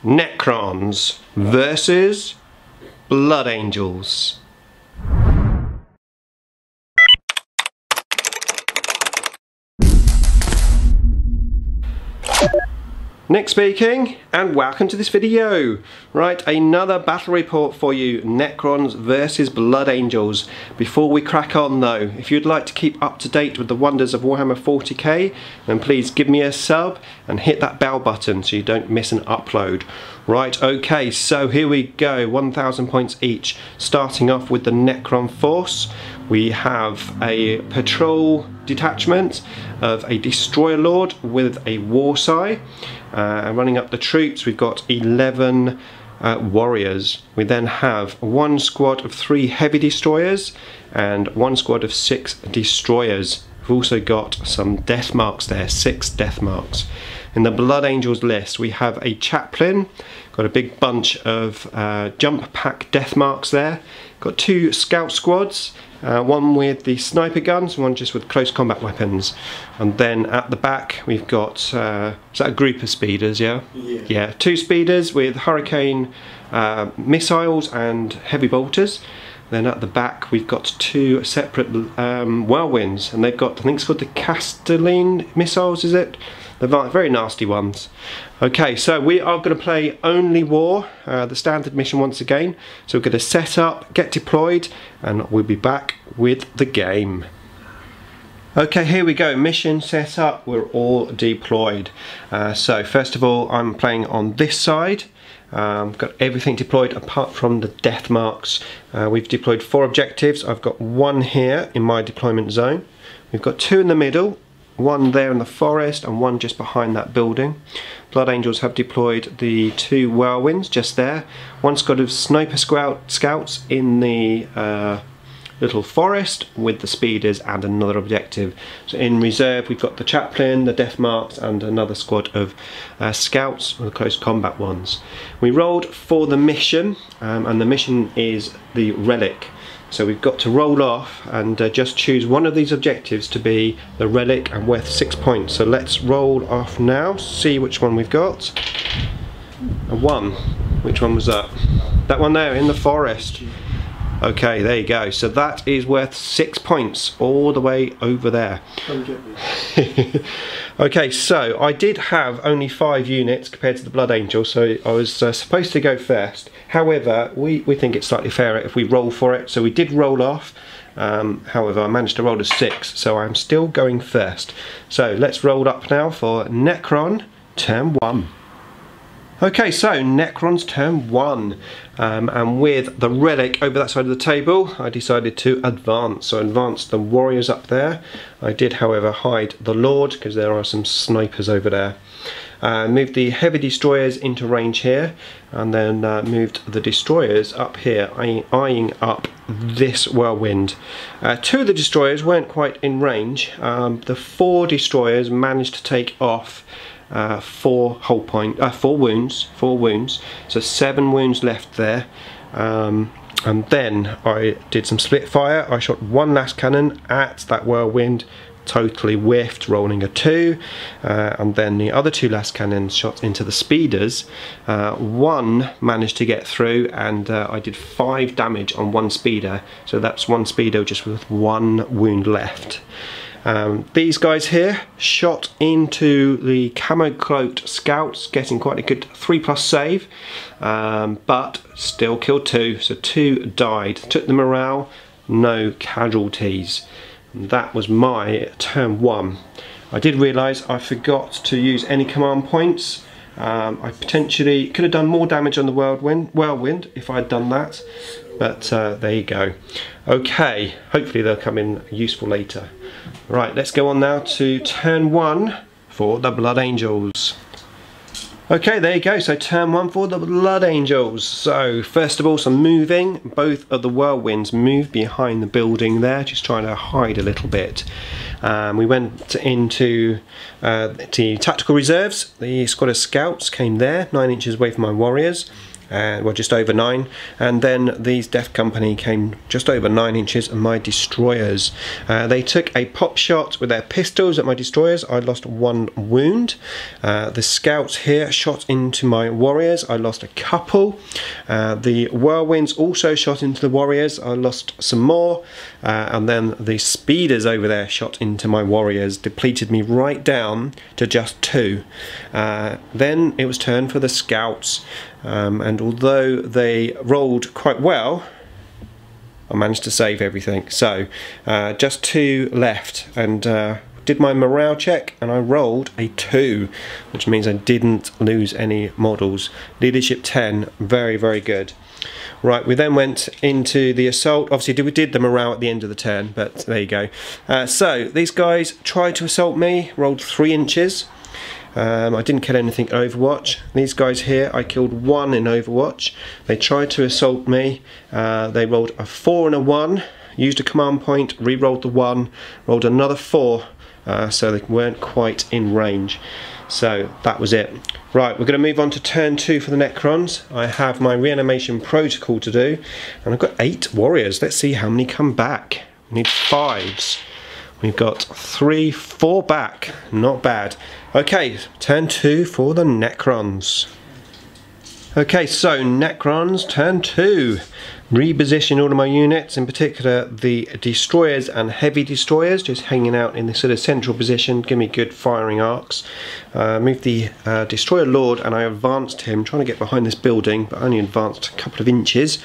Necrons versus Blood Angels. Nick speaking, and welcome to this video. Right, another battle report for you, Necrons versus Blood Angels. Before we crack on though, if you'd like to keep up to date with the wonders of Warhammer 40k, then please give me a sub and hit that bell button so you don't miss an upload. Right, okay, so here we go, 1,000 points each. Starting off with the Necron force, we have a patrol detachment of a destroyer lord with a warsigh. Running up the troops, we've got 11 warriors. We then have one squad of 3 heavy destroyers and one squad of 6 destroyers. We've also got some Deathmarks there, 6 Deathmarks. In the Blood Angels list, we have a chaplain, got a big bunch of jump pack Deathmarks there. Got 2 scout squads, one with the sniper guns and one just with close combat weapons. And then at the back we've got, is that a group of speeders, yeah? Yeah, 2 speeders with hurricane missiles and heavy bolters. Then at the back we've got 2 separate whirlwinds, and they've got, I think it's called the Castelline missiles, is it? They're very nasty ones. Okay, so we are going to play only war, the standard mission once again. So we're going to set up, get deployed, and we'll be back with the game. Okay, here we go, mission set up, we're all deployed. So first of all, I'm playing on this side. Got everything deployed apart from the Deathmarks. We've deployed 4 objectives. I've got 1 here in my deployment zone. We've got 2 in the middle, 1 there in the forest and 1 just behind that building. Blood Angels have deployed the 2 whirlwinds just there. 1 squad of sniper scouts in the little forest with the speeders and another objective. So in reserve we've got the chaplain, the Deathmarks and another squad of scouts, the close combat ones. We rolled for the mission and the mission is the relic. So we've got to roll off and just choose one of these objectives to be the relic and worth 6 points. So let's roll off now, see which one we've got. A 1. Which one was that? That one there in the forest. Okay, there you go. So that is worth 6 points all the way over there. Come get me. Okay, so I did have only 5 units compared to the Blood Angel, so I was supposed to go first. However, we think it's slightly fairer if we roll for it, so we did roll off. However, I managed to roll a 6, so I'm still going first. So let's roll up now for Necron turn 1. Okay, so Necron's turn 1, and with the relic over that side of the table, I decided to advance. So I advanced the warriors up there. I did, however, hide the Lord because there are some snipers over there. Moved the heavy destroyers into range here, and then moved the destroyers up here, eyeing up this whirlwind. 2 of the destroyers weren't quite in range. The 4 destroyers managed to take off 4 wounds, so 7 wounds left there. And then I did some split fire. I shot 1 last cannon at that whirlwind, totally whiffed, rolling a 2, and then the other 2 last cannons shot into the speeders. 1 managed to get through, and I did 5 damage on 1 speeder, so that's 1 speeder just with 1 wound left. These guys here shot into the camo cloaked scouts, getting quite a good 3+ save, but still killed 2, so 2 died. Took the morale, no casualties. And that was my turn 1. I did realise I forgot to use any command points. I potentially could have done more damage on the whirlwind if I had done that, but there you go. Okay, hopefully they'll come in useful later. Right, let's go on now to turn 1 for the Blood Angels. Okay, there you go, so turn 1 for the Blood Angels. So first of all, some moving. Both of the whirlwinds moved behind the building there, just trying to hide a little bit. We went into the tactical reserves. The squad of scouts came there, 9 inches away from my warriors. well, just over 9, and then these Death Company came just over 9 inches, and my destroyers, they took a pop shot with their pistols at my destroyers. I lost 1 wound. The scouts here shot into my warriors. I lost a couple. The whirlwinds also shot into the warriors. I lost some more, and then the speeders over there shot into my warriors, depleted me right down to just 2. Then it was turn for the scouts, and although they rolled quite well, I managed to save everything. So just 2 left, and did my morale check, and I rolled a 2, which means I didn't lose any models. Leadership 10, very, very good. Right, we then went into the assault. Obviously we did the morale at the end of the turn, but there you go. So these guys tried to assault me, rolled 3 inches. I didn't kill anything in Overwatch. These guys here, I killed 1 in Overwatch. They tried to assault me. They rolled a 4 and a 1, used a command point, re-rolled the 1, rolled another 4, so they weren't quite in range. So that was it. Right, we're going to move on to turn 2 for the Necrons. I have my reanimation protocol to do, and I've got 8 warriors. Let's see how many come back. We need 5s. We've got 3, 4 back. Not bad. Okay, turn 2 for the Necrons. Okay, so Necrons, turn 2. Reposition all of my units, in particular the destroyers and heavy destroyers, just hanging out in this sort of central position, give me good firing arcs. Moved the destroyer lord, and I advanced him, trying to get behind this building, but only advanced a couple of inches.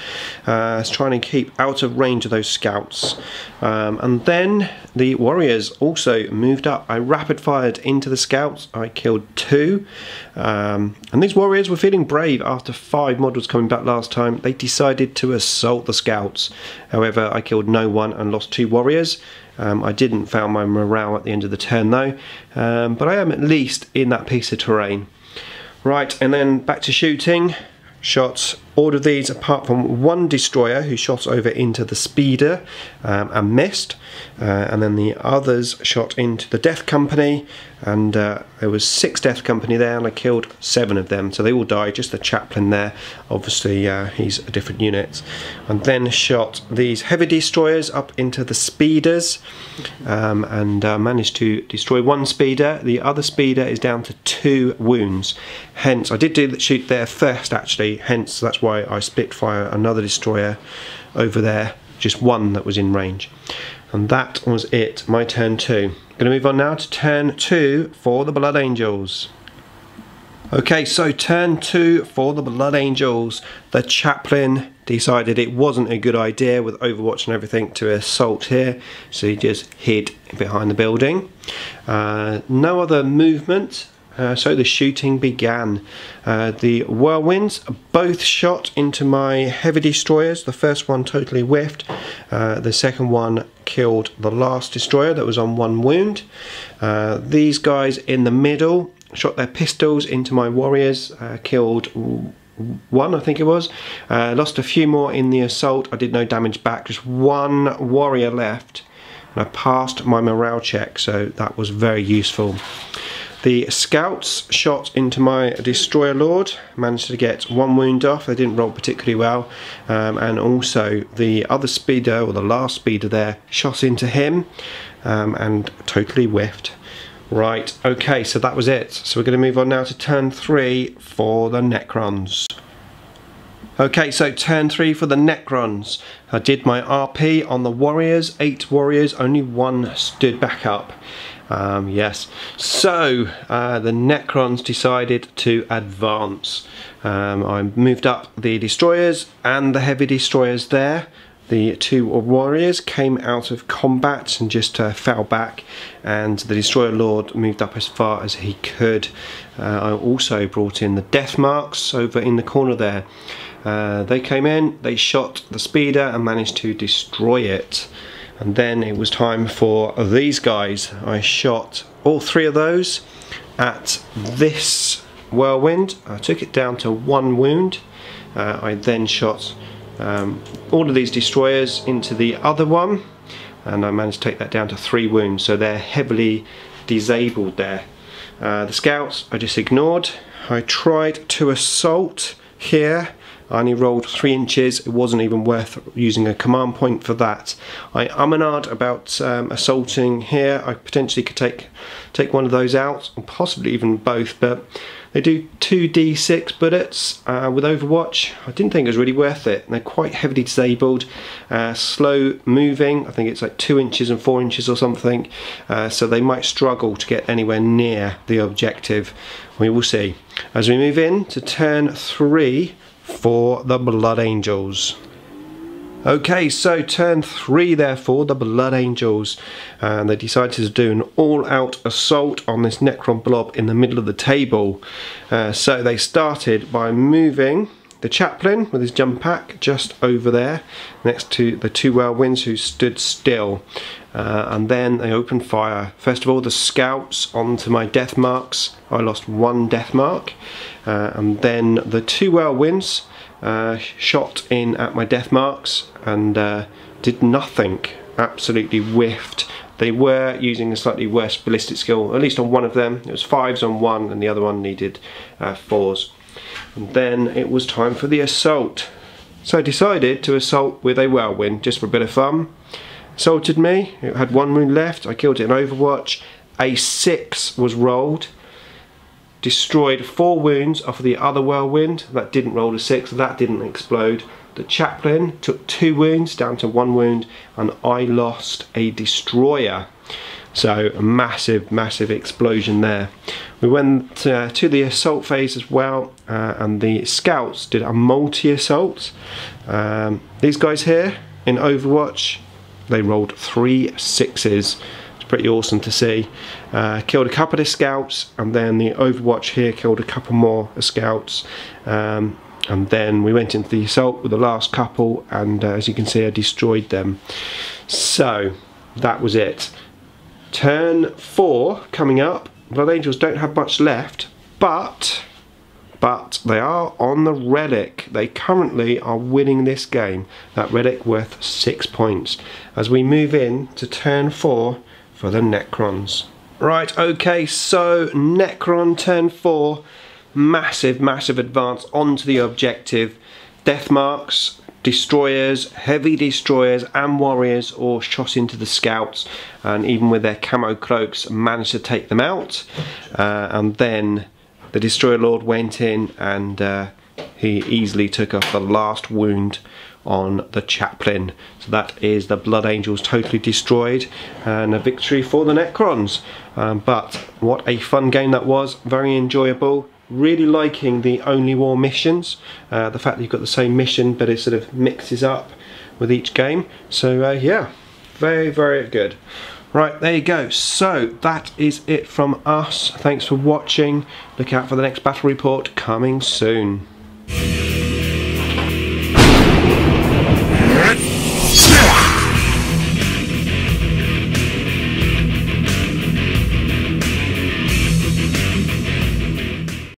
Trying to keep out of range of those scouts. And then the warriors also moved up. I rapid fired into the scouts. I killed 2. And these warriors were feeling brave after 5 models coming back last time. They decided to assault the scouts. However, I killed no one and lost 2 warriors. I didn't fail my morale at the end of the turn though, but I am at least in that piece of terrain. Right, and then back to shooting. Shot all of these apart from 1 destroyer who shot over into the speeder and missed, and then the others shot into the Death Company, and there was 6 Death Company there, and I killed 7 of them, so they all died. Just the chaplain there, obviously he's a different unit. And then shot these heavy destroyers up into the speeders, and managed to destroy 1 speeder. The other speeder is down to 2 wounds. Hence, I did shoot there first actually, hence that's why I spitfire another destroyer over there, just 1 that was in range. And that was it, my turn 2. Going to move on now to turn 2 for the Blood Angels. Okay, so turn 2 for the Blood Angels. The chaplain decided it wasn't a good idea with Overwatch and everything to assault here, so he just hid behind the building. No other movement. So the shooting began. The whirlwinds both shot into my heavy destroyers. The first one totally whiffed. The second one killed the last destroyer that was on 1 wound. These guys in the middle shot their pistols into my warriors, killed 1 I think it was. Lost a few more in the assault. I did no damage back, just 1 warrior left, and I passed my morale check, so that was very useful. The scouts shot into my destroyer lord, managed to get 1 wound off. They didn't roll particularly well, and also the other speeder, or the last speeder there, shot into him and totally whiffed. Right, okay, so that was it. So we're going to move on now to turn 3 for the Necrons. Okay, so turn 3 for the Necrons. I did my RP on the warriors, 8 warriors, only 1 stood back up. Yes, so the Necrons decided to advance. I moved up the destroyers and the heavy destroyers there. The 2 warriors came out of combat and just fell back, and the destroyer lord moved up as far as he could. I also brought in the Deathmarks over in the corner there. They came in, they shot the speeder and managed to destroy it. And then it was time for these guys. I shot all 3 of those at this whirlwind. I took it down to 1 wound. I then shot all of these destroyers into the other one, and I managed to take that down to 3 wounds, so they're heavily disabled there. The scouts I just ignored. I tried to assault here, I only rolled 3 inches. It wasn't even worth using a command point for that. I and about assaulting here. I potentially could take one of those out, or possibly even both, but they do 2d6 bullets with Overwatch. I didn't think it was really worth it. They're quite heavily disabled, slow moving. I think it's like 2 inches and 4 inches or something, so they might struggle to get anywhere near the objective. We will see as we move in to turn 3 for the Blood Angels. Okay, so turn 3 therefore, the Blood Angels, and they decided to do an all-out assault on this Necron blob in the middle of the table. So they started by moving the chaplain with his jump pack just over there, next to the 2 whirlwinds who stood still. And then they opened fire. First of all, the scouts onto my Deathmarks. I lost 1 Deathmark, and then the 2 whirlwinds shot in at my Deathmarks and did nothing. Absolutely whiffed. They were using a slightly worse ballistic skill, at least on one of them. It was 5s on one, and the other one needed 4s. And then it was time for the assault. So I decided to assault with a whirlwind just for a bit of fun. Assaulted me. It had 1 wound left. I killed it in Overwatch. A 6 was rolled. Destroyed 4 wounds off of the other whirlwind. That didn't roll a 6, that didn't explode. The chaplain took 2 wounds down to 1 wound, and I lost a destroyer. So a massive explosion there. We went to the assault phase as well, and the scouts did a multi-assault. These guys here in Overwatch, they rolled 3 6s. Pretty awesome to see. Killed a couple of scouts, and then the Overwatch here killed a couple more scouts, and then we went into the assault with the last couple, and as you can see I destroyed them. So that was it. Turn 4 coming up. Blood Angels don't have much left, but they are on the relic. They currently are winning this game. That relic worth 6 points. As we move in to turn 4 for the Necrons. Right, okay, so Necron turn 4, massive advance onto the objective. Deathmarks, destroyers, heavy destroyers and warriors all shot into the scouts, and even with their camo cloaks managed to take them out. And then the destroyer lord went in, and he easily took off the last wound on the chaplain. So that is the Blood Angels totally destroyed, and a victory for the Necrons. But what a fun game that was, very enjoyable. Really liking the Only War missions, the fact that you've got the same mission but it sort of mixes up with each game. So yeah, very good. Right, there you go. So that is it from us. Thanks for watching. Look out for the next battle report coming soon.